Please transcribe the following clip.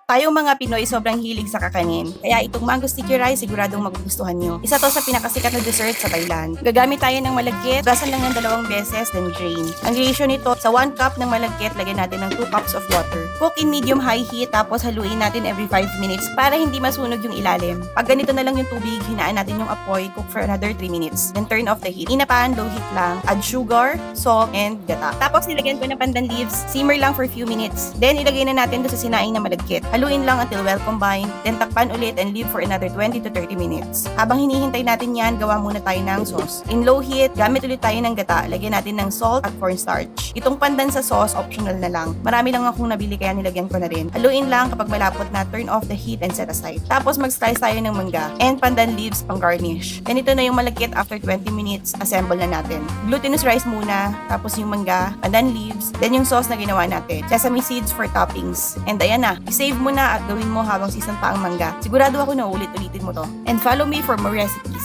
Tayong mga Pinoy sobrang hilig sa kakanin. Kaya itong mango sticky rice siguradong magugustuhan nyo. Isa to sa pinakasikat na dessert sa Thailand. Gagamit tayo ng malagkit, gasan lang ng 2 beses, then drain. Ang ratio nito, sa 1 cup ng malagkit, lagyan natin ng 2 cups of water. Cook in medium-high heat, tapos haluin natin every 5 minutes para hindi masunog yung ilalim. Pag ganito na lang yung tubig, hinaan natin yung apoy, cook for another 3 minutes. Then turn off the heat. Inapan, low heat lang. Add sugar, salt, and gata. Tapos nilagyan ko ng pandan leaves, simmer lang for few minutes. Then ilagay na natin doon sa sinaing na malagkit. Haluin lang until well combined, then takpan ulit and leave for another 20 to 30 minutes. Habang hinihintay natin yan, gawa muna tayo ng sauce. In low heat, gamit ulit tayo ng gata. Lagyan natin ng salt at cornstarch. Itong pandan sa sauce, optional na lang. Marami lang akong nabili kaya nilagyan ko na rin. Haluin lang kapag malapot na, turn off the heat and set aside. Tapos mag-slice tayo ng mangga and pandan leaves pang garnish. Ganito na yung malagkit after 20 minutes, assemble na natin. Glutinous rice muna, tapos yung mangga, pandan leaves, then yung sauce na ginawa natin. Sesame seeds for toppings. And ayan na, i-save mo na at gawin mo habang season pa ang mangga. Sigurado ako na ulit-ulitin mo to. And follow me for more recipes.